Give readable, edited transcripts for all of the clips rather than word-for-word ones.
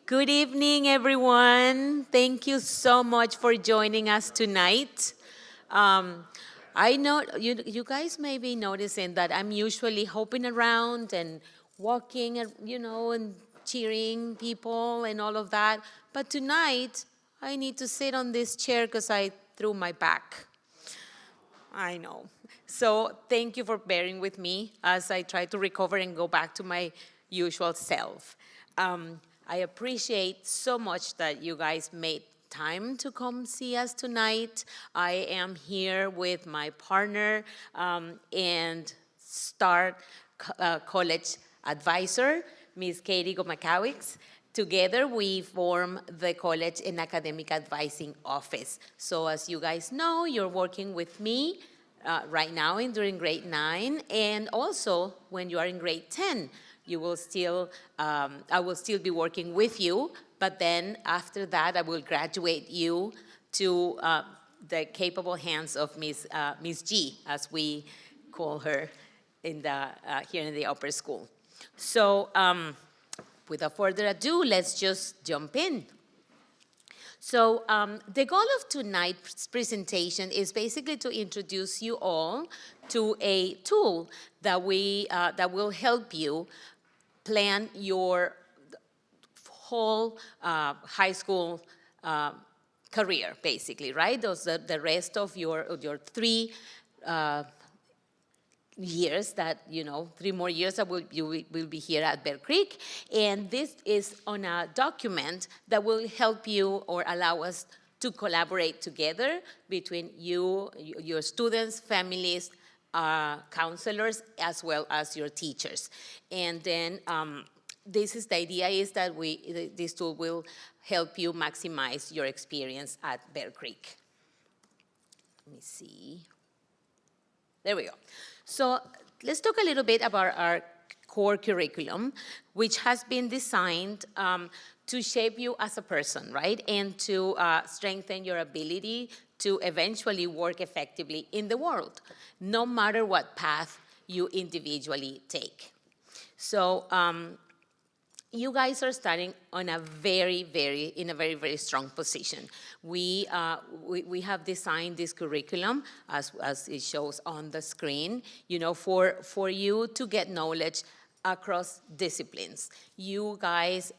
Good evening, everyone. Thank you so much for joining us tonight. I know you guys may be noticing that I'm usually hopping around and walking, and cheering people and all of that. But tonight, I need to sit on this chair because I threw my back. I know. So thank you for bearing with me as I try to recover and go back to my usual self. I appreciate so much that you guys made time to come see us tonight. I am here with my partner and college advisor, Ms. Katie Gomakowicz. Together, we form the College and Academic Advising Office. So as you guys know, you're working with me right now during grade 9, and also when you are in grade 10, you will still, I will still be working with you, but then after that, I will graduate you to the capable hands of Miss G, as we call her here in the upper school. So without further ado, let's just jump in. So the goal of tonight's presentation is basically to introduce you all to a tool that will help you plan your whole high school career, basically, right? The rest of your 3 years that, 3 more years that you will be here at Bear Creek. And this is on a document that will help you or allow us to collaborate together between you, your students, families, counselors, as well as your teachers. And then the idea is that this tool will help you maximize your experience at Bear Creek. Let me see. There we go. So let's talk a little bit about our core curriculum, which has been designed to shape you as a person, right? And to strengthen your ability to eventually work effectively in the world, no matter what path you individually take. So you guys are starting on a very strong position. We have designed this curriculum as it shows on the screen, for you to get knowledge across disciplines. You guys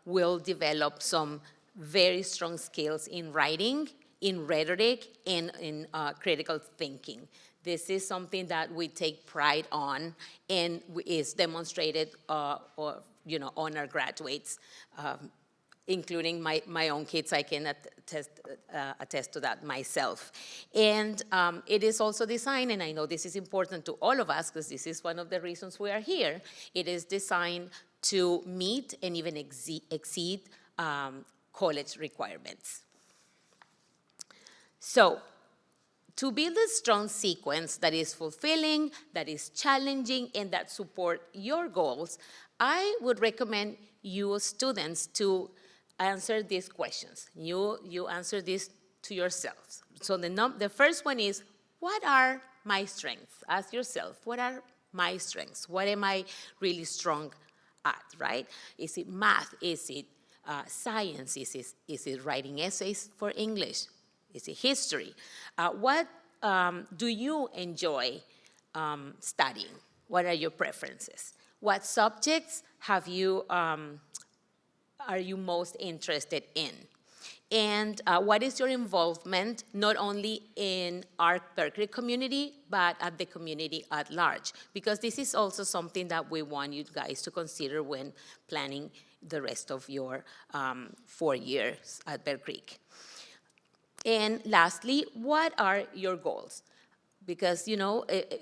will develop some very strong skills in writing, in rhetoric, and in critical thinking. This is something that we take pride on and is demonstrated on our graduates, including my own kids. I can attest to that myself. And it is also designed, and I know this is important to all of us because this is one of the reasons we are here, it is designed to meet and even exceed college requirements. So, to build a strong sequence that is fulfilling, that is challenging, and that support your goals, I would recommend you students to answer these questions. You answer this to yourselves. So the first one is, what are my strengths? Ask yourself, what are my strengths? What am I really strong at, right? Is it math? Is it science? Is it writing essays for English? Is it history? What do you enjoy studying? What are your preferences? What subjects are you most interested in? And what is your involvement not only in our Berkeley community, but at the community at large? Because this is also something that we want you guys to consider when planning the rest of your 4 years at Bear Creek. And lastly, what are your goals? Because,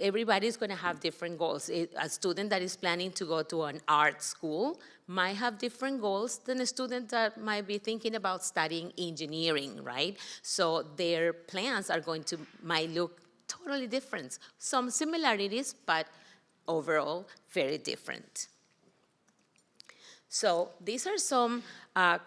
everybody's going to have different goals. A student that is planning to go to an art school might have different goals than a student that might be thinking about studying engineering, right? So their plans might look totally different. Some similarities, but overall very different. So these are some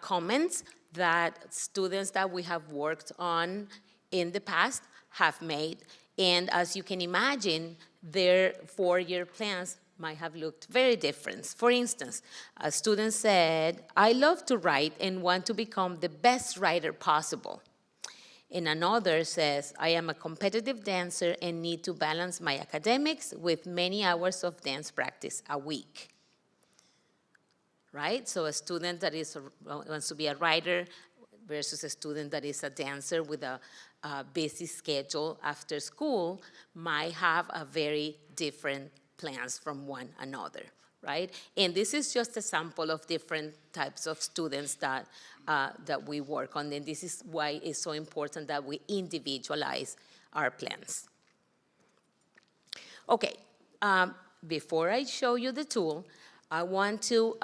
comments that students that we have worked on in the past have made. And as you can imagine, their 4-year plans might have looked very different. For instance, a student said, I love to write and want to become the best writer possible. And another says, I am a competitive dancer and need to balance my academics with many hours of dance practice a week. Right? So a student that wants to be a writer versus a student that is a dancer with a busy schedule after school might have a very different plans from one another, right? And this is just a sample of different types of students that we work on, and this is why it's so important that we individualize our plans. Okay, before I show you the tool, I want to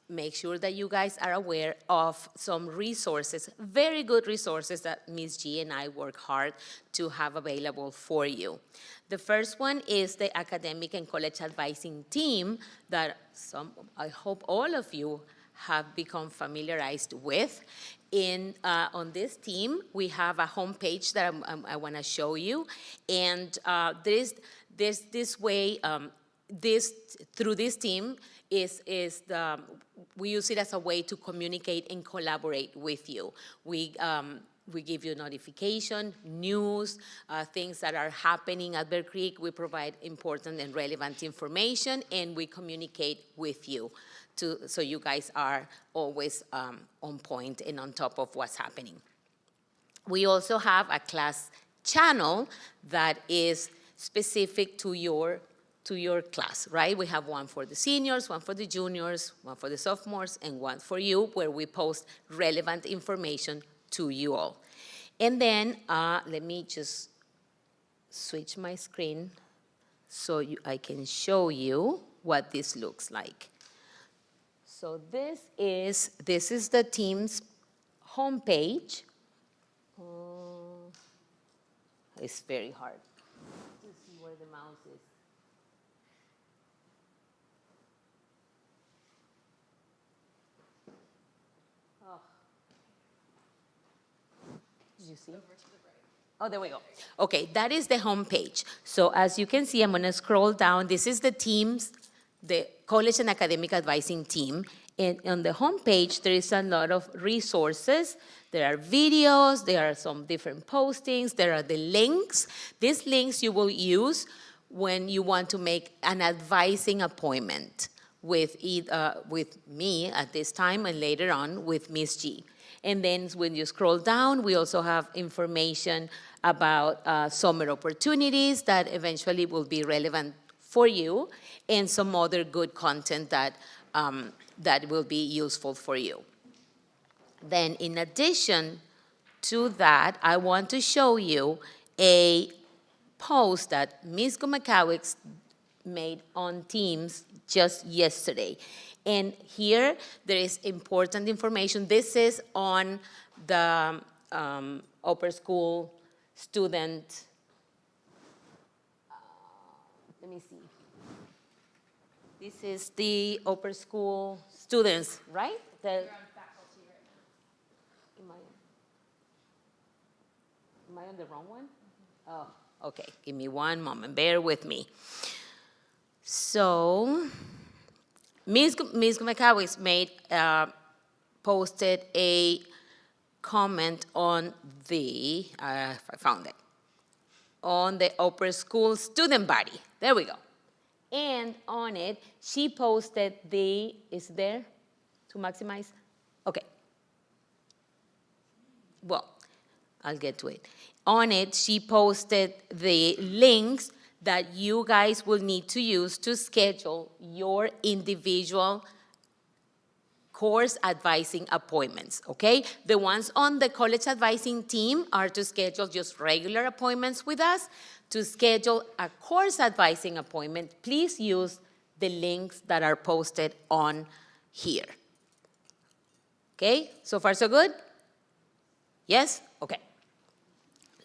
make sure that you guys are aware of some resources, very good resources that Ms. G and I work hard to have available for you. The first one is the Academic and College Advising team that I hope all of you have become familiarized with. On this team, we have a homepage that I want to show you, and there's this way, through this team, we use it as a way to communicate and collaborate with you. We give you notification, news, things that are happening at Bear Creek. We provide important and relevant information, and we communicate with you so you guys are always on point and on top of what's happening. We also have a class channel that is specific to your class, right? We have one for the seniors, one for the juniors, one for the sophomores, and one for you, where we post relevant information to you all. And then let me just switch my screen so I can show you what this looks like. So this is the team's homepage. It's very hard to see where the mouse is. Oh. Did you see? Over to the right. Oh, there we go. Okay, that is the homepage. So as you can see, I'm going to scroll down. This is the College and Academic Advising team. And on the homepage, there is a lot of resources. There are videos, there are some different postings, there are the links. These links you will use when you want to make an advising appointment with me at this time and later on with Ms. G. And then when you scroll down, we also have information about summer opportunities that eventually will be relevant for you, and some other good content that will be useful for you. Then in addition to that, I want to show you a post that Ms. Gumakawiks made on Teams just yesterday. And here there is important information. This is on the upper school student, let me see. This is the upper school students, right? You're on faculty right now. Am I on the wrong one? Oh, okay. Give me one moment. Bear with me. So, Ms. Gumakawiks posted a comment on I found it, on the upper school student body. There we go. And on it, she posted is there to maximize? Okay. Well, I'll get to it. On it, she posted the links that you guys will need to use to schedule your individual course advising appointments, okay? The ones on the college advising team are to schedule just regular appointments with us. To schedule a course advising appointment, please use the links that are posted on here. Okay, so far so good? Yes? Okay.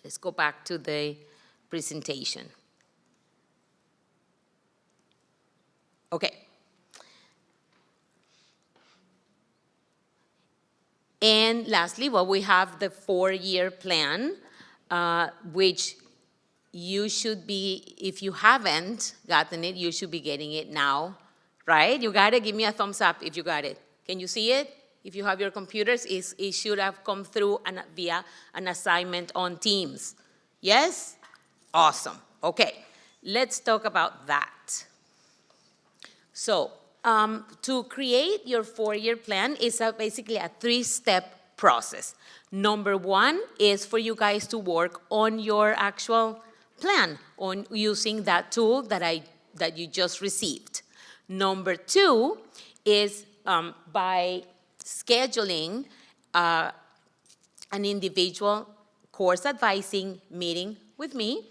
Let's go back to the presentation. Okay. And lastly, well, we have the 4-year plan, which you should be, if you haven't gotten it, you should be getting it now, right? You got it? Give me a thumbs up if you got it. Can you see it? If you have your computers, it should have come through via an assignment on Teams. Yes? Awesome. Okay, let's talk about that. So, to create your 4-year plan is basically a 3-step process. Number 1 is for you guys to work on your actual plan, on using that tool that you just received. Number 2 is by scheduling an individual course advising meeting with me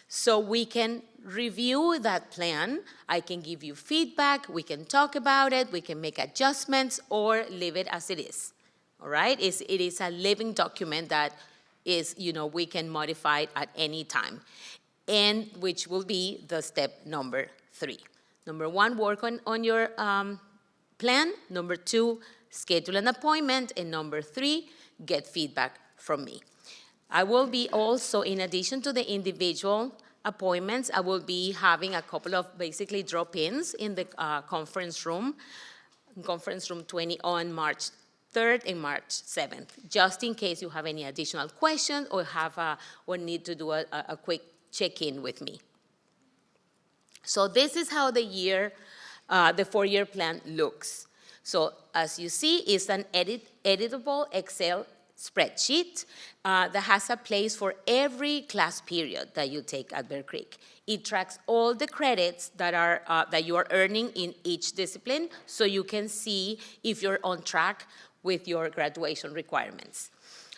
so we can review that plan. I can give you feedback, we can talk about it, we can make adjustments or leave it as it is. All right? It is a living document that is, we can modify it at any time, and which will be the step number 3. Number 1, work on your plan. Number 2, schedule an appointment. And number 3, get feedback from me. I will be also, in addition to the individual appointments, I will be having a couple of basically drop-ins in the conference room 20 on March 3rd and March 7th, just in case you have any additional questions or need to do a quick check-in with me. So this is how the 4-year plan looks. So as you see, it's an editable Excel spreadsheet that has a place for every class period that you take at Bear Creek. It tracks all the credits that you are earning in each discipline, so you can see if you're on track with your graduation requirements.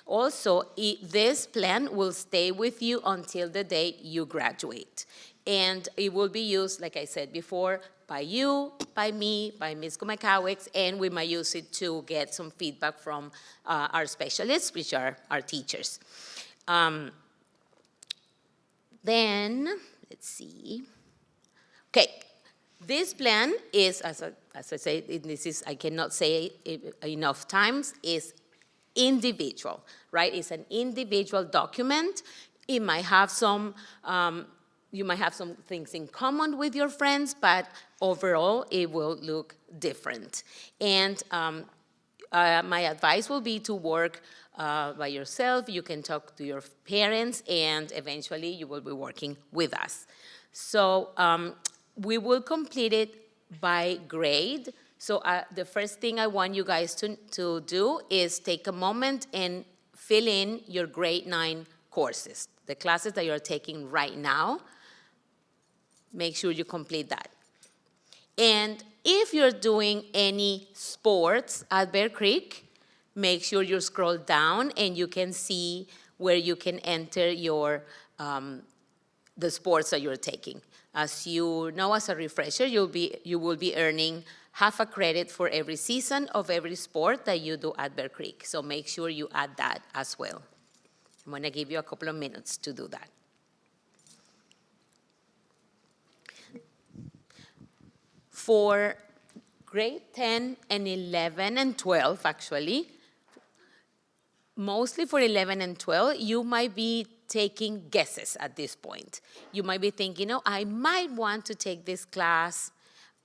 Also, this plan will stay with you until the day you graduate. And it will be used, like I said before, by you, by me, by Ms. Gomekawicz, and we might use it to get some feedback from our specialists, which are our teachers. Then, let's see. Okay, this plan is, as I say, I cannot say it enough times, is individual, right? It's an individual document. It might have you might have some things in common with your friends, but overall, it will look different. And my advice will be to work by yourself. You can talk to your parents, and eventually, you will be working with us. So we will complete it by grade. So the first thing I want you guys to do is take a moment and fill in your grade 9 courses, the classes that you're taking right now. Make sure you complete that. And if you're doing any sports at Bear Creek, make sure you scroll down and you can see where you can enter your the sports that you're taking. As you know, as a refresher, you will be earning half a credit for every season of every sport that you do at Bear Creek. So make sure you add that as well. I'm going to give you a couple of minutes to do that. For grade 10 and 11 and 12, actually, mostly for 11 and 12, you might be taking guesses at this point. You might be thinking, I might want to take this class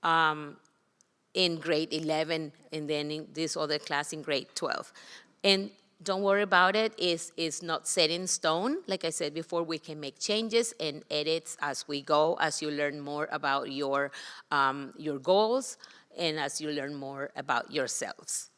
in grade 11 and then in this other class in grade 12. And don't worry about it. It's not set in stone. Like I said before, we can make changes and edits as we go, as you learn more about your goals and as you learn more about yourselves.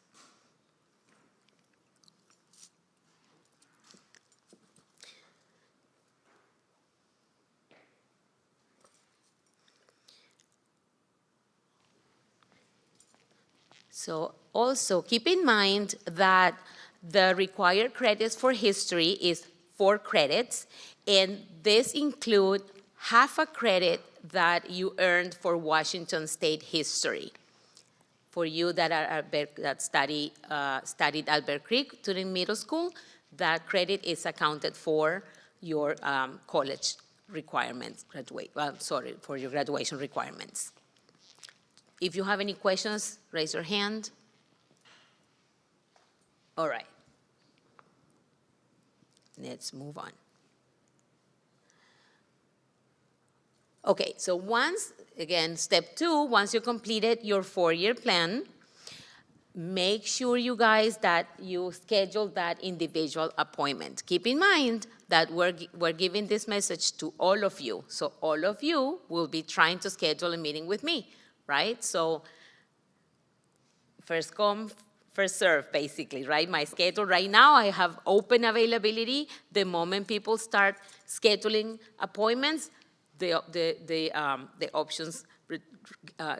So also keep in mind that the required credits for history is 4 credits, and this includes half a credit that you earned for Washington State history. For you that studied at Bear Creek during middle school, that credit is accounted for your college requirements, for your graduation requirements. If you have any questions, raise your hand. All right. Let's move on. Okay, so once, again, step 2, once you completed your 4-year plan, make sure, you guys, that you schedule that individual appointment. Keep in mind that we're giving this message to all of you. So all of you will be trying to schedule a meeting with me, right? So first come, first serve, basically, right? My schedule right now, I have open availability. The moment people start scheduling appointments, the options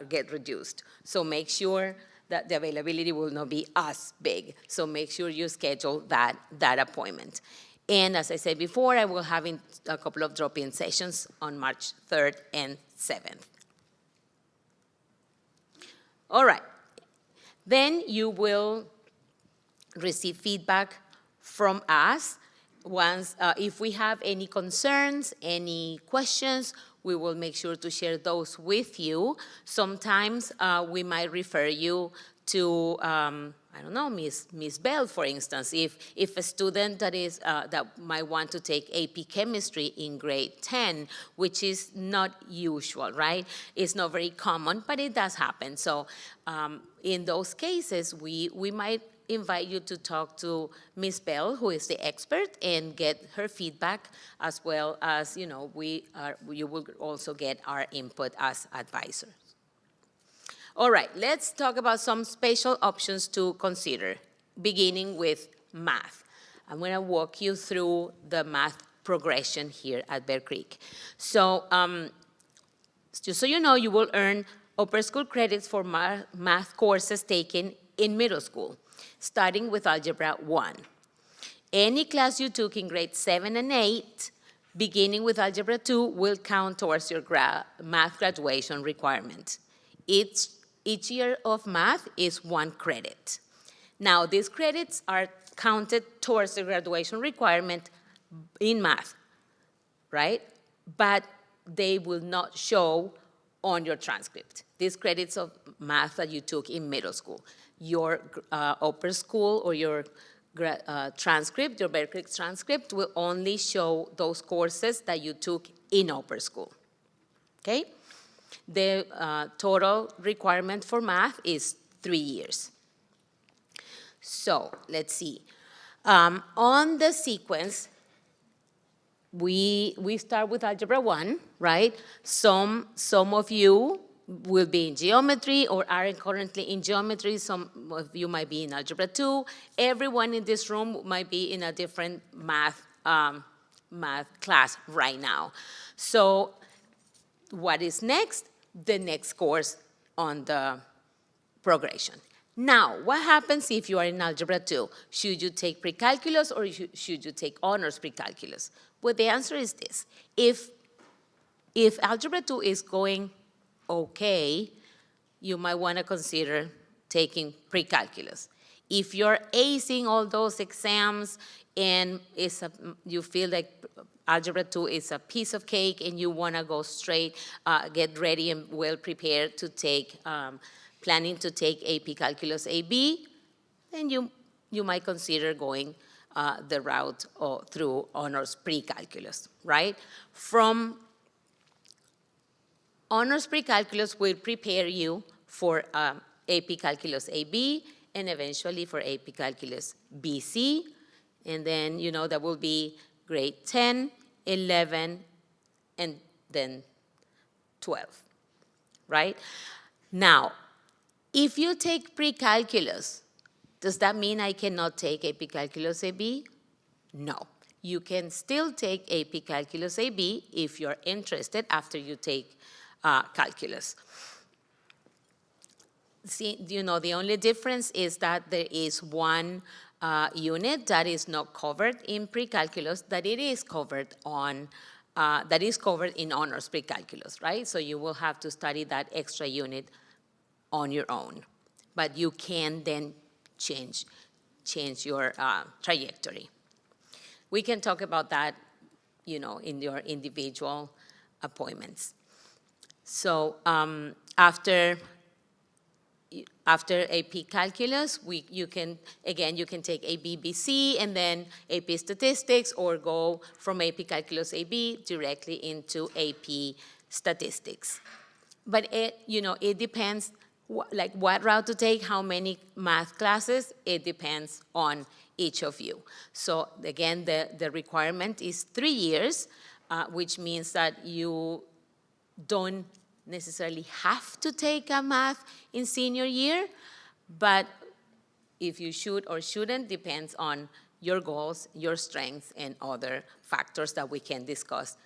get reduced. So make sure that the availability will not be as big. So make sure you schedule that appointment. And as I said before, I will have a couple of drop-in sessions on March 3rd and 7th. All right. Then you will receive feedback from us. Once, if we have any concerns, any questions, we will make sure to share those with you. Sometimes we might refer you to, I don't know, Miss Bell, for instance. If a student that might want to take AP Chemistry in grade 10, which is not usual, right? It's not very common, but it does happen. So in those cases, we might invite you to talk to Ms. Bell, who is the expert, and get her feedback, as well as, you know, you will also get our input as advisors. All right, let's talk about some special options to consider, beginning with math. I'm going to walk you through the math progression here at Bear Creek. So just so you know, you will earn upper school credits for math courses taken in middle school, starting with Algebra 1. Any class you took in grades 7 and 8, beginning with Algebra 2, will count towards your math graduation requirement. Each year of math is 1 credit. Now, these credits are counted towards the graduation requirement in math, right? But they will not show on your transcript. These credits of math that you took in middle school. Your upper school or your transcript, your Bear Creek transcript, will only show those courses that you took in upper school, okay? The total requirement for math is 3 years. So let's see. On the sequence, we start with Algebra 1, right? Some of you will be in geometry or are currently in geometry. Some of you might be in Algebra 2. Everyone in this room might be in a different math class right now. So what is next? The next course on the progression. Now, what happens if you are in Algebra 2? Should you take pre-calculus or should you take honors pre-calculus? Well, the answer is this. If Algebra 2 is going okay, you might want to consider taking pre-calculus. If you're acing all those exams and you feel like Algebra 2 is a piece of cake and you want to go straight, get ready and well prepared to take, planning to take AP Calculus AB, then you might consider going the route through honors pre-calculus, right? From honors pre-calculus will prepare you for AP Calculus AB and eventually for AP Calculus BC. And then, you know, that will be grade 10, 11, and then 12, right? Now, if you take pre-calculus, does that mean I cannot take AP Calculus AB? No. You can still take AP Calculus AB if you're interested after you take calculus. See, you know, the only difference is that there is one unit that is not covered in pre-calculus, that it is covered on, that is covered in honors pre-calculus, right? So you will have to study that extra unit on your own, but you can then change your trajectory. We can talk about that, you know, in your individual appointments. So after AP Calculus, you can take AB, BC, and then AP Statistics, or go from AP Calculus AB directly into AP statistics. But it depends, like what route to take, how many math classes, it depends on each of you. So again, the requirement is 3 years, which means that you don't necessarily have to take a math in senior year, but if you should or shouldn't depends on your goals, your strengths, and other factors that we can discuss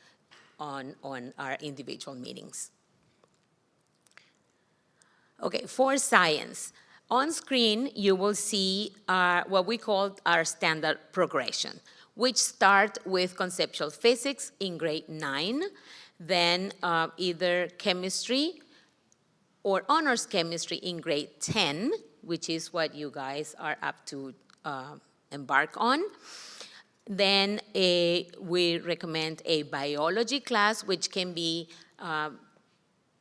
on our individual meetings. Okay, for science, on screen you will see what we call our standard progression, which start with conceptual physics in grade 9, then either chemistry or honors chemistry in grade 10, which is what you guys are up to embark on. Then we recommend a biology class, which can be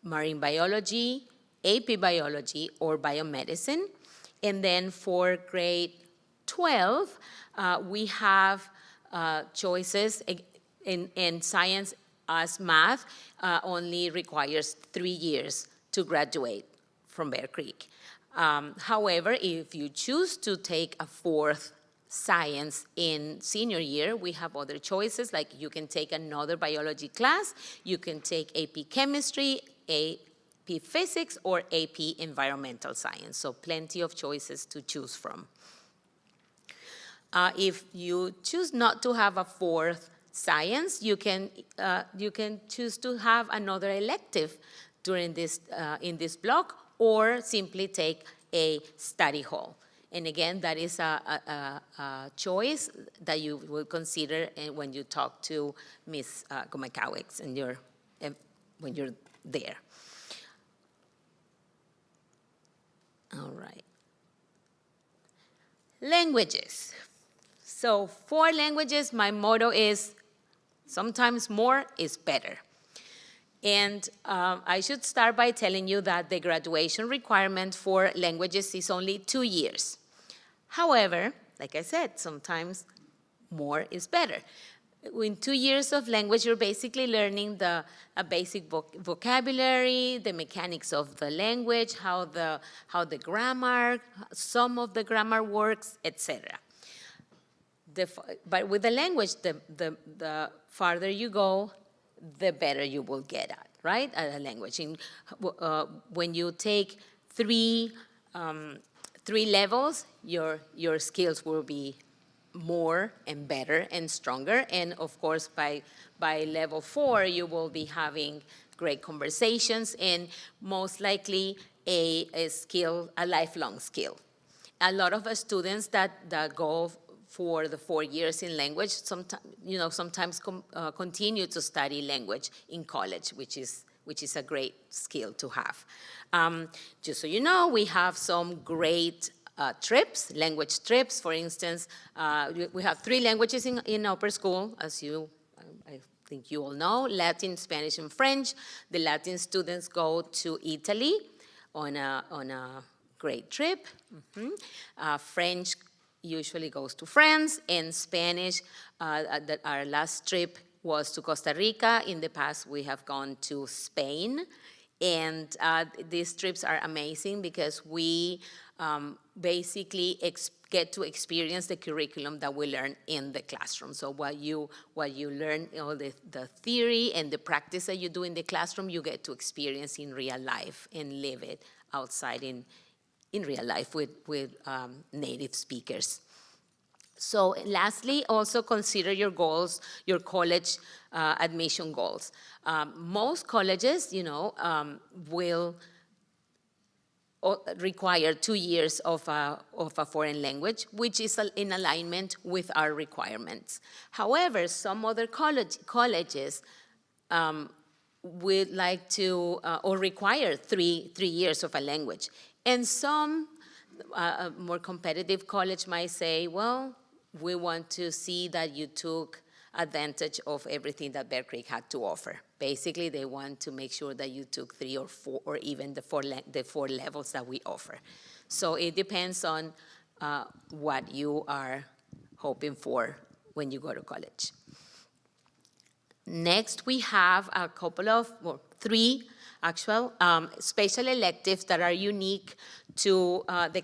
marine biology, AP biology, or biomedicine. And then for grade 12, we have choices in science, as math only requires 3 years to graduate from Bear Creek. However, if you choose to take a 4th science in senior year, we have other choices, like you can take another biology class, you can take AP chemistry, AP physics, or AP environmental science. So plenty of choices to choose from. If you choose not to have a 4th science, you can choose to have another elective during this in this block, or simply take a study hall. And again, that is a choice that you will consider when you talk to Ms. Gomakowicz and when you're there. All right. Languages. So for languages, my motto is sometimes more is better. And I should start by telling you that the graduation requirement for languages is only 2 years. However, like I said, sometimes more is better. In 2 years of language, you're basically learning a basic vocabulary, the mechanics of the language, how the grammar, some of the grammar works, etc. But with the language, the farther you go, the better you will get at, right? At a language. When you take three levels, your skills will be more and better and stronger. And of course, by level 4, you will be having great conversations and most likely a skill, a lifelong skill. A lot of students that go for the 4 years in language, sometimes continue to study language in college, which is a great skill to have. Just so you know, we have some great trips, language trips. For instance, we have 3 languages in upper school, as I think you all know: Latin, Spanish, and French. The Latin students go to Italy on a great trip. French usually goes to France, and Spanish, our last trip was to Costa Rica. In the past, we have gone to Spain. And these trips are amazing because we basically get to experience the curriculum that we learn in the classroom. So what you learn, all the theory and the practice that you do in the classroom, you get to experience in real life and live it outside in real life with native speakers. So lastly, also consider your goals, your college admission goals. Most colleges, will require 2 years of a foreign language, which is in alignment with our requirements. However, some other colleges would like to or require three years of a language. And some more competitive college might say, well, we want to see that you took advantage of everything that Bear Creek had to offer. Basically, they want to make sure that you took 3 or 4, or even the four levels that we offer. So it depends on what you are hoping for when you go to college. Next, we have a couple of, 3 actual special electives that are unique to the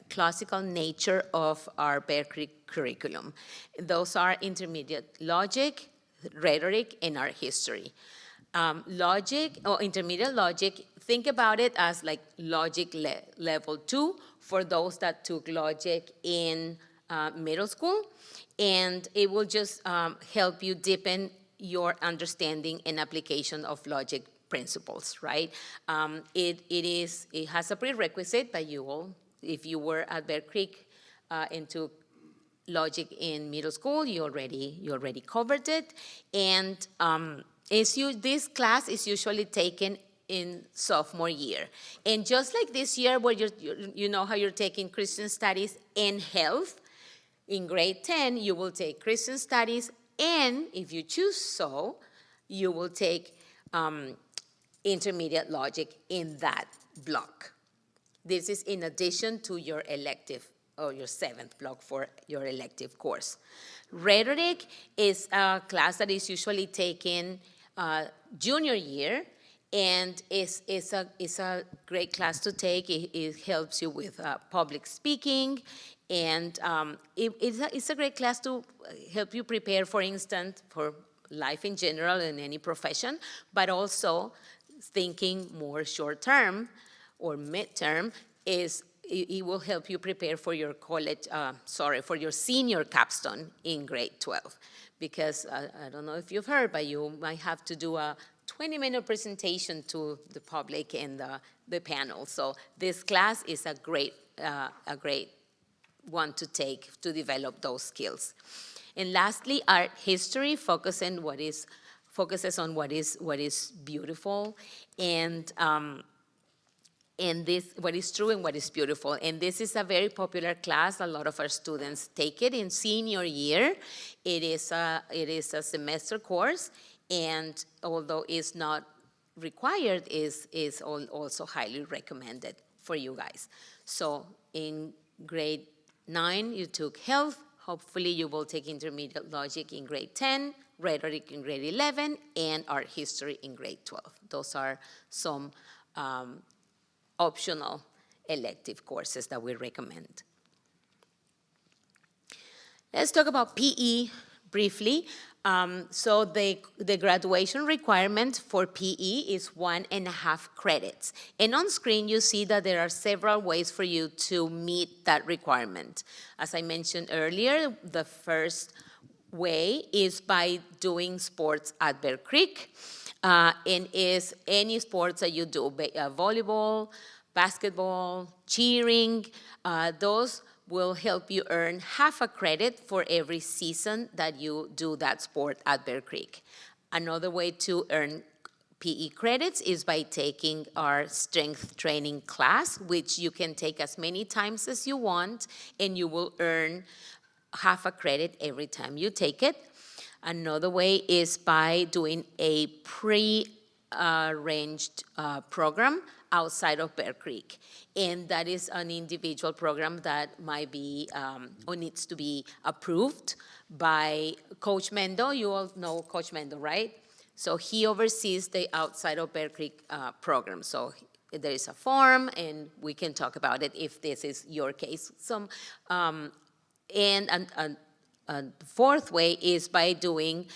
classical nature of our Bear Creek curriculum. Those are intermediate logic, rhetoric, and art history. Logic, or intermediate logic, think about it as like logic level 2 for those that took logic in middle school, and it will just help you deepen your understanding and application of logic principles, right? It has a prerequisite that you will, if you were at Bear Creek and took logic in middle school, you already covered it, and this class is usually taken in sophomore year. And just like this year where you know how you're taking Christian Studies and Health, in grade 10 you will take Christian Studies, and if you choose so, you will take intermediate logic in that block. This is in addition to your elective or your 7th block for your elective course. Rhetoric is a class that is usually taken junior year, and it's a great class to take. It helps you with public speaking, and it's a great class to help you prepare, for instance, for life in general in any profession, but also thinking more short-term or mid-term it will help you prepare for your for your senior capstone in grade 12. Because I don't know if you've heard, but you might have to do a 20-minute presentation to the public and the panel. So this class is a great one to take to develop those skills. And lastly, art history focuses on what is beautiful and this, what is true and what is beautiful. And this is a very popular class. A lot of our students take it in senior year. It is a semester course, and although it's not required, is also highly recommended for you guys. So in grade 9, you took health. Hopefully you will take intermediate logic in grade 10, rhetoric in grade 11, and art history in grade 12. Those are some optional elective courses that we recommend. Let's talk about PE briefly. So the graduation requirement for PE is 1.5 credits. And on screen, you see that there are several ways for you to meet that requirement. As I mentioned earlier, the first way is by doing sports at Bear Creek. And is any sports that you do, volleyball, basketball, cheering, those will help you earn half a credit for every season that you do that sport at Bear Creek. Another way to earn PE credits is by taking our strength training class, which you can take as many times as you want, and you will earn half a credit every time you take it. Another way is by doing a pre-arranged program outside of Bear Creek. And that is an individual program that might be or needs to be approved by Coach Mendo. You all know Coach Mendo, right? So he oversees the outside of Bear Creek program. So there is a form, and we can talk about it if this is your case. And fourth way is by doing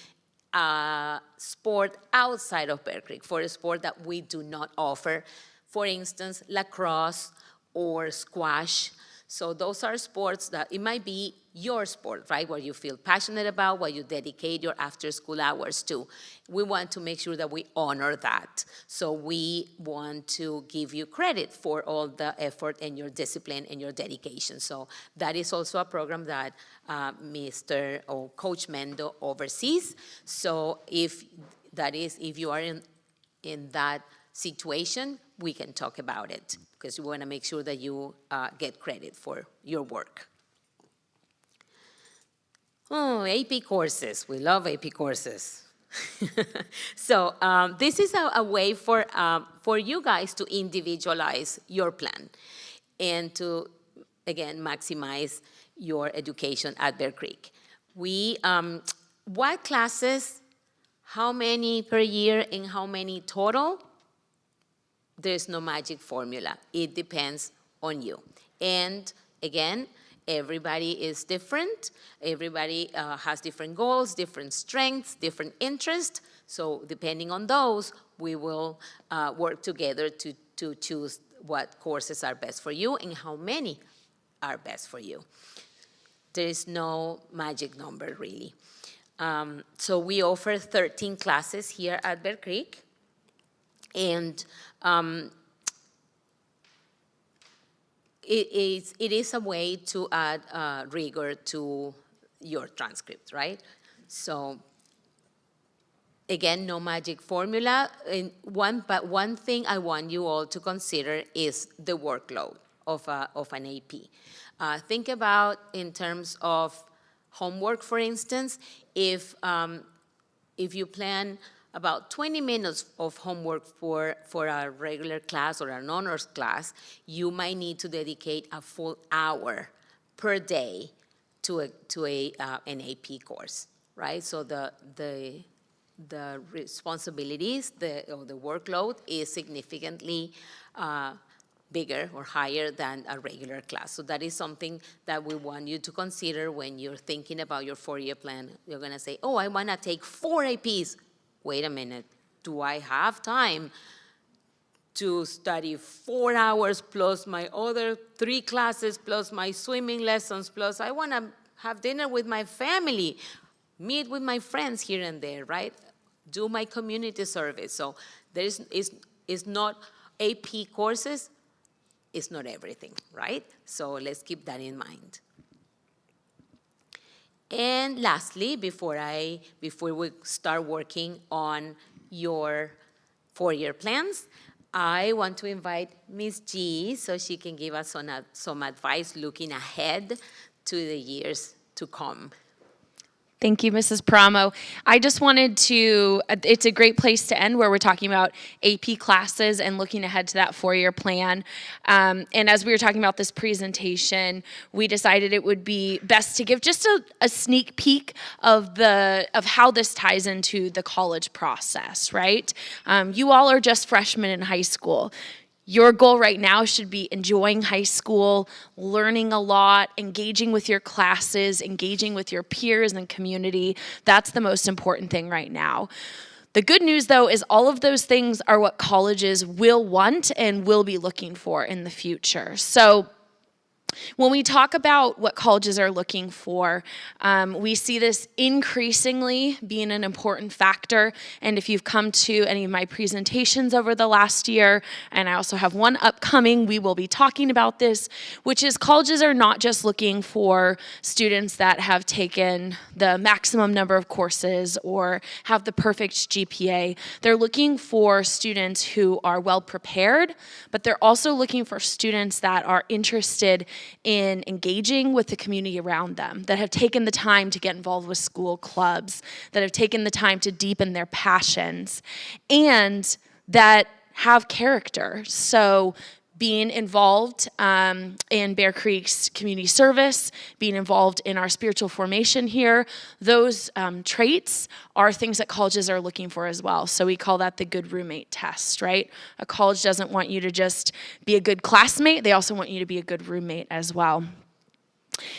a sport outside of Bear Creek, for a sport that we do not offer. For instance, lacrosse or squash. So those are sports that it might be your sport, right, where you feel passionate about, what you dedicate your after-school hours to. We want to make sure that we honor that. So we want to give you credit for all the effort and your discipline and your dedication. So that is also a program that Mr. or Coach Mendo oversees. So if you are in that situation, we can talk about it, because we want to make sure that you get credit for your work. Oh, AP courses. We love AP courses. So this is a way for you guys to individualize your plan and to, again, maximize your education at Bear Creek. What classes How many per year and how many total? There's no magic formula. It depends on you. And again, everybody is different. Everybody has different goals, different strengths, different interests. So depending on those, we will work together to choose what courses are best for you and how many are best for you. There is no magic number, really. So we offer 13 classes here at Bear Creek. And it is a way to add rigor to your transcript, right? So again, no magic formula. But one thing I want you all to consider is the workload of an AP. Think about in terms of homework, for instance, if you plan about 20 minutes of homework for a regular class or an honors class, you might need to dedicate a full hour per day to an AP course, right? So the responsibilities, or the workload is significantly bigger or higher than a regular class. So that is something that we want you to consider when you're thinking about your 4-year plan. You're gonna say, oh, I wanna take 4 APs. Wait a minute, do I have time to study 4 hours plus my other 3 classes plus my swimming lessons plus I wanna have dinner with my family, meet with my friends here and there, right? Do my community service. So there is not AP courses, it's not everything, right? So let's keep that in mind. And lastly, before we start working on your 4-year plans, I want to invite Ms. G so she can give us some advice looking ahead to the years to come. Thank you, Mrs. Páramo. I just wanted to, it's a great place to end where we're talking about AP classes and looking ahead to that 4-year plan. And as we were talking about this presentation, we decided it would be best to give just a sneak peek of how this ties into the college process, right? You all are just freshmen in high school. Your goal right now should be enjoying high school, learning a lot, engaging with your classes, engaging with your peers and community. That's the most important thing right now. The good news, though, is all of those things are what colleges will want and will be looking for in the future. So when we talk about what colleges are looking for, we see this increasingly being an important factor. And if you've come to any of my presentations over the last year, and I also have one upcoming, we will be talking about this, which is colleges are not just looking for students that have taken the maximum number of courses or have the perfect GPA. They're looking for students who are well prepared, but they're also looking for students that are interested in engaging with the community around them, that have taken the time to get involved with school clubs, that have taken the time to deepen their passions, and that have character. So being involved in Bear Creek's community service, being involved in our spiritual formation here, those traits are things that colleges are looking for as well. So we call that the good roommate test, right? A college doesn't want you to just be a good classmate, they also want you to be a good roommate as well.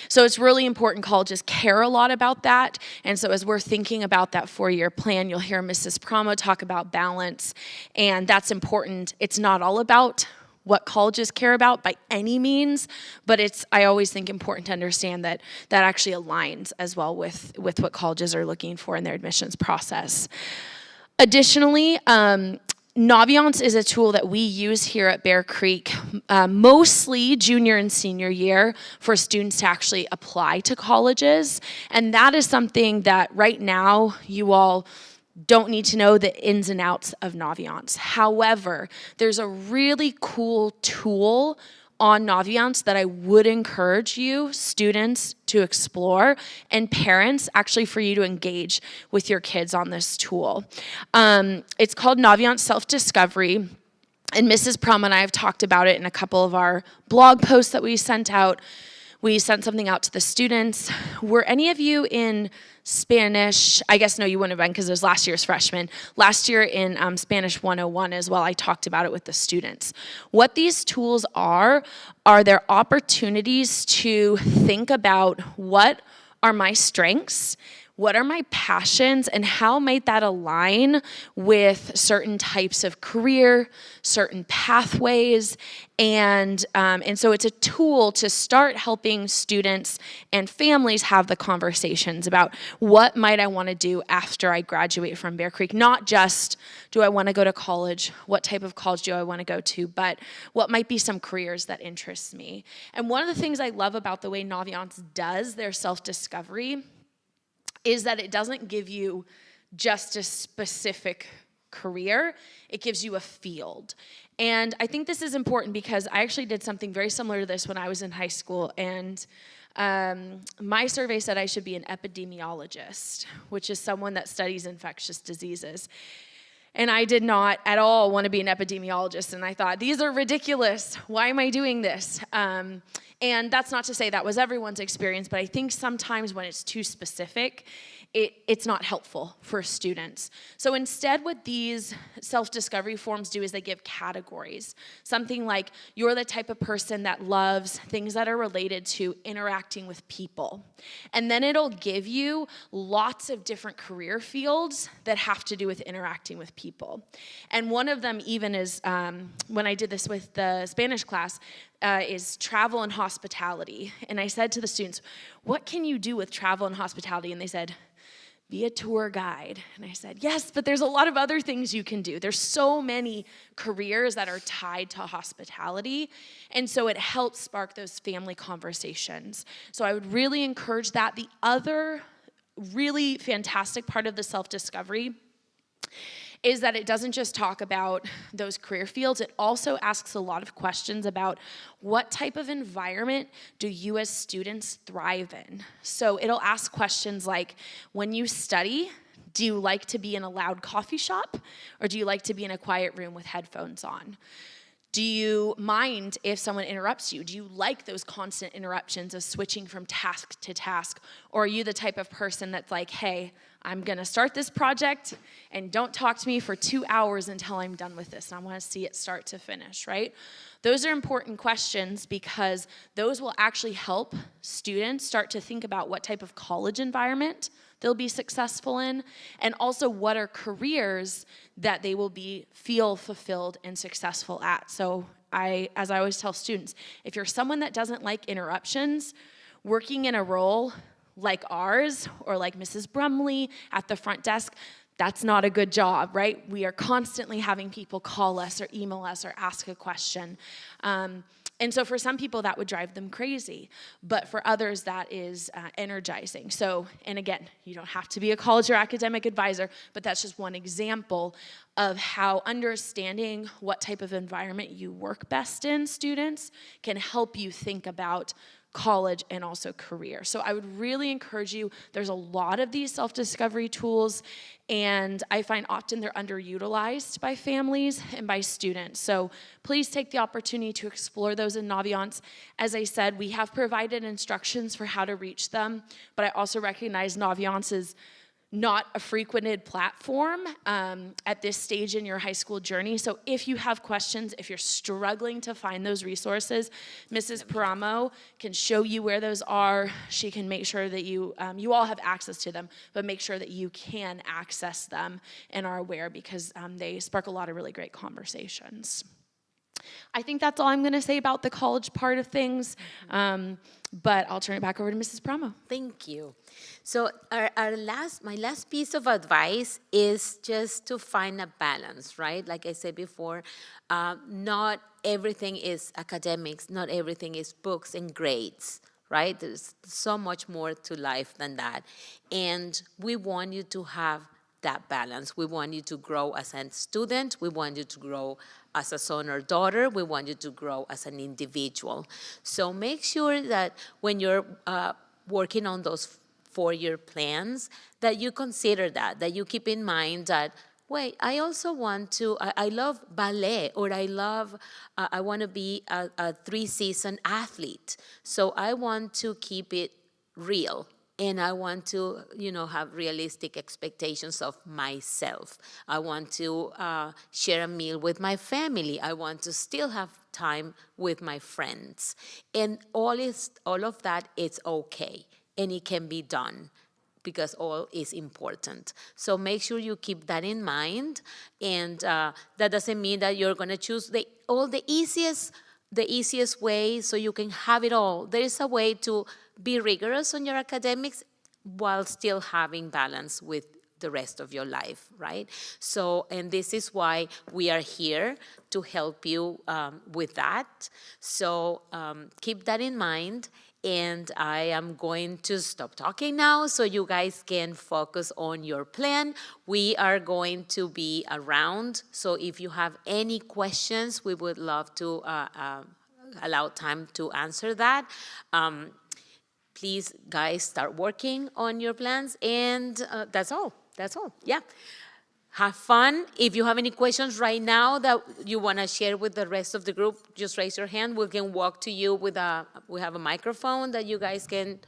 So it's really important colleges care a lot about that. And so as we're thinking about that 4-year plan, you'll hear Mrs. Páramo talk about balance, and that's important. It's not all about what colleges care about by any means, but it's, I always think, important to understand that that actually aligns as well with what colleges are looking for in their admissions process. Additionally, Naviance is a tool that we use here at Bear Creek, mostly junior and senior year, for students to actually apply to colleges. And that is something that right now you all don't need to know the ins and outs of Naviance. However, there's a really cool tool on Naviance that I would encourage you, students, to explore, and parents, actually, for you to engage with your kids on this tool. It's called Naviance Self-Discovery, and Mrs. Páramo and I have talked about it in a couple of our blog posts that we sent out. We sent something out to the students. Were any of you in Spanish? I guess no, you wouldn't have been because it was last year's freshman. Last year in Spanish 101 as well, I talked about it with the students. What these tools are there opportunities to think about what are my strengths, what are my passions, and how might that align with certain types of career, certain pathways, and so it's a tool to start helping students and families have the conversations about what might I want to do after I graduate from Bear Creek. Not just, do I want to go to college, what type of college do I want to go to, but what might be some careers that interest me. And one of the things I love about the way Naviance does their self-discovery is that it doesn't give you just a specific career, it gives you a field. And I think this is important because I actually did something very similar to this when I was in high school, and my survey said I should be an epidemiologist, which is someone that studies infectious diseases. And I did not at all want to be an epidemiologist, and I thought, these are ridiculous. Why am I doing this? And that's not to say that was everyone's experience, but I think sometimes when it's too specific, it's not helpful for students. So instead, what these self-discovery forms do is they give categories. Something like, you're the type of person that loves things that are related to interacting with people. And then it'll give you lots of different career fields that have to do with interacting with people. And one of them even is, when I did this with the Spanish class, is travel and hospitality. And I said to the students, what can you do with travel and hospitality? And they said, be a tour guide. And I said, yes, but there's a lot of other things you can do. There's so many careers that are tied to hospitality. And so it helps spark those family conversations. So I would really encourage that. The other really fantastic part of the self-discovery is that it doesn't just talk about those career fields, it also asks a lot of questions about what type of environment do you as students thrive in. So it'll ask questions like, when you study, do you like to be in a loud coffee shop, or do you like to be in a quiet room with headphones on? Do you mind if someone interrupts you? Do you like those constant interruptions of switching from task to task? Or are you the type of person that's like, hey, I'm gonna start this project and don't talk to me for 2 hours until I'm done with this. And I wanna see it start to finish, right? Those are important questions because those will actually help students start to think about what type of college environment they'll be successful in, and also what are careers that they will feel fulfilled and successful at. So as I always tell students, if you're someone that doesn't like interruptions, working in a role like ours or like Mrs. Brumley at the front desk, that's not a good job, right? We are constantly having people call us or email us or ask a question. And so for some people, that would drive them crazy. But for others, that is energizing. So, and again, you don't have to be a college or academic advisor, but that's just one example of how understanding what type of environment you work best in, students, can help you think about college and also career. So I would really encourage you, there's a lot of these self-discovery tools, and I find often they're underutilized by families and by students. So please take the opportunity to explore those in Naviance. As I said, we have provided instructions for how to reach them, but I also recognize Naviance is not a frequented platform at this stage in your high school journey. So if you have questions, if you're struggling to find those resources, Mrs. Páramo can show you where those are. She can make sure that you all have access to them, but make sure that you can access them and are aware, because they spark a lot of really great conversations. I think that's all I'm going to say about the college part of things, but I'll turn it back over to Mrs. Páramo. Thank you. So my last piece of advice is just to find a balance, right? Like I said before, not everything is academics, not everything is books and grades, right? There's so much more to life than that. And we want you to have that balance. We want you to grow as a student. We want you to grow as a son or daughter. We want you to grow as an individual. So make sure that when you're working on those 4-year plans, that you consider that you keep in mind that wait, I also want to, I love ballet, or I want to be a 3-season athlete. So I want to keep it real. And I want to, have realistic expectations of myself. I want to share a meal with my family. I want to still have time with my friends. And all of that is okay, and it can be done, because all is important. So make sure you keep that in mind, and that doesn't mean that you're going to choose the easiest way so you can have it all. There is a way to be rigorous on your academics while still having balance with the rest of your life, right? So, and this is why we are here, to help you with that. So keep that in mind. And I am going to stop talking now so you guys can focus on your plan. We are going to be around, so if you have any questions, we would love to allow time to answer that. Please, guys, start working on your plans, and that's all. Yeah. Have fun. If you have any questions right now that you want to share with the rest of the group, just raise your hand. We can walk to you we have a microphone that you guys can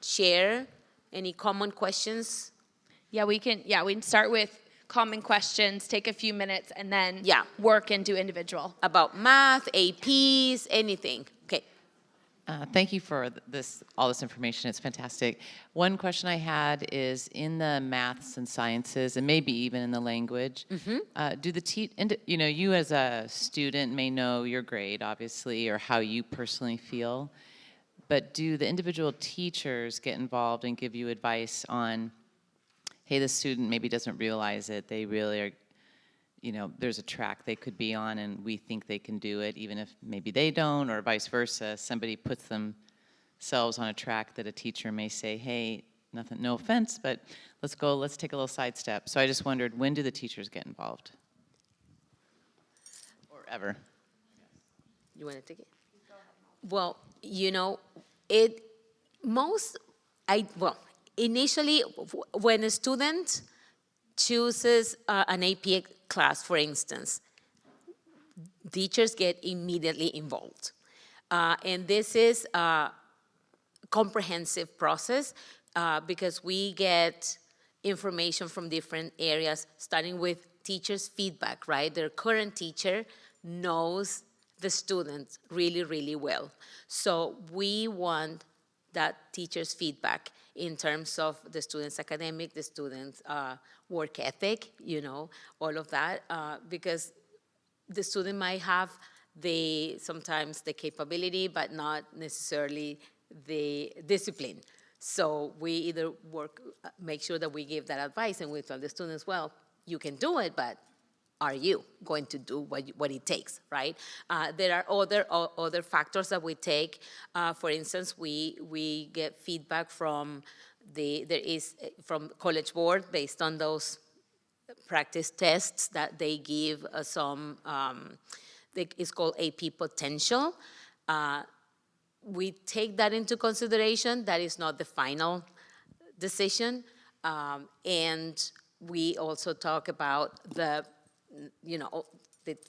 share any common questions. Yeah, we can start with common questions, take a few minutes, and then work and do individual. About math, APs, anything. Okay. Thank you for all this information. It's fantastic. One question I had is, in the maths and sciences, and maybe even in the language, you as a student may know your grade, obviously, or how you personally feel, but do the individual teachers get involved and give you advice on, hey, the student maybe doesn't realize it, they really are, there's a track they could be on and we think they can do it, even if maybe they don't, or vice versa. Somebody puts themselves on a track that a teacher may say, hey, no offense, but let's take a little sidestep. So I just wondered, when do the teachers get involved? Or ever? You want to take it? Well, initially, when a student chooses an AP class, for instance, teachers get immediately involved. And this is a comprehensive process because we get information from different areas, starting with teachers' feedback, right? Their current teacher knows the student really, really well. So we want that teacher's feedback in terms of the student's academic, the student's work ethic, all of that, because the student might have sometimes the capability, but not necessarily the discipline. So we either make sure that we give that advice, and we tell the students, well, you can do it, but are you going to do what it takes, right? There are other factors that we take. For instance, we get feedback from from College Board based on those practice tests that they give it's called AP Potential. We take that into consideration. That is not the final decision. And we also talk about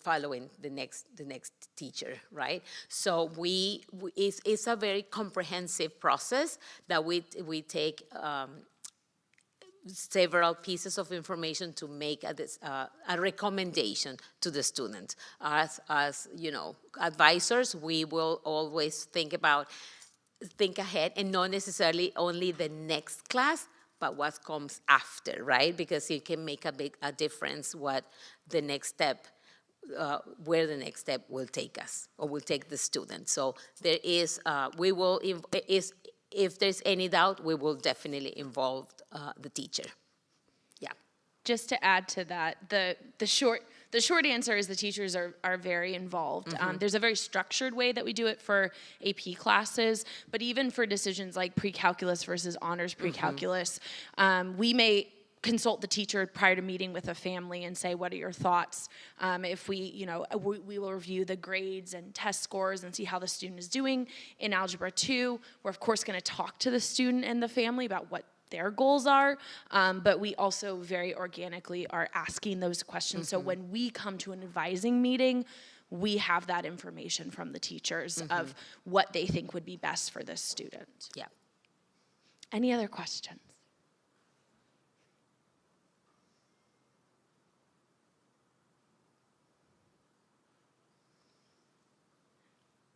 following the next teacher, right? So it's a very comprehensive process that we take several pieces of information to make a recommendation to the student. As advisors, we will always think ahead, and not necessarily only the next class, but what comes after, right? Because it can make a difference what the next step, where the next step will take us, or will take the student. So there is, if there's any doubt, we will definitely involve the teacher. Yeah. Just to add to that, the short answer is the teachers are very involved. Mm-hmm. There's a very structured way that we do it for AP classes, but even for decisions like pre-calculus versus honors pre-calculus, we may consult the teacher prior to meeting with a family and say, what are your thoughts? If we will review the grades and test scores and see how the student is doing. In Algebra 2, we're of course going to talk to the student and the family about what their goals are, but we also very organically are asking those questions. So when we come to an advising meeting, we have that information from the teachers of what they think would be best for this student. Yeah. Any other questions?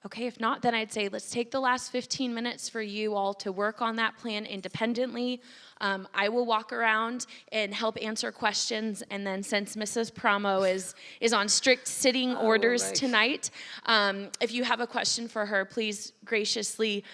Okay, if not, then I'd say let's take the last 15 minutes for you all to work on that plan independently. I will walk around and help answer questions, and then since Mrs. Páramo is on strict sitting orders tonight, if you have a question for her, please graciously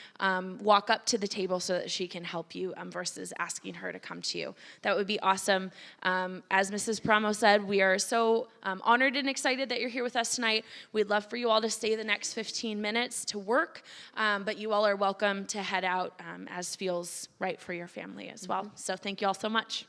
walk up to the table so that she can help you versus asking her to come to you. That would be awesome. As Mrs. Páramo said, we are so honored and excited that you're here with us tonight. We'd love for you all to stay the next 15 minutes to work, but you all are welcome to head out as feels right for your family as well. So thank you all so much.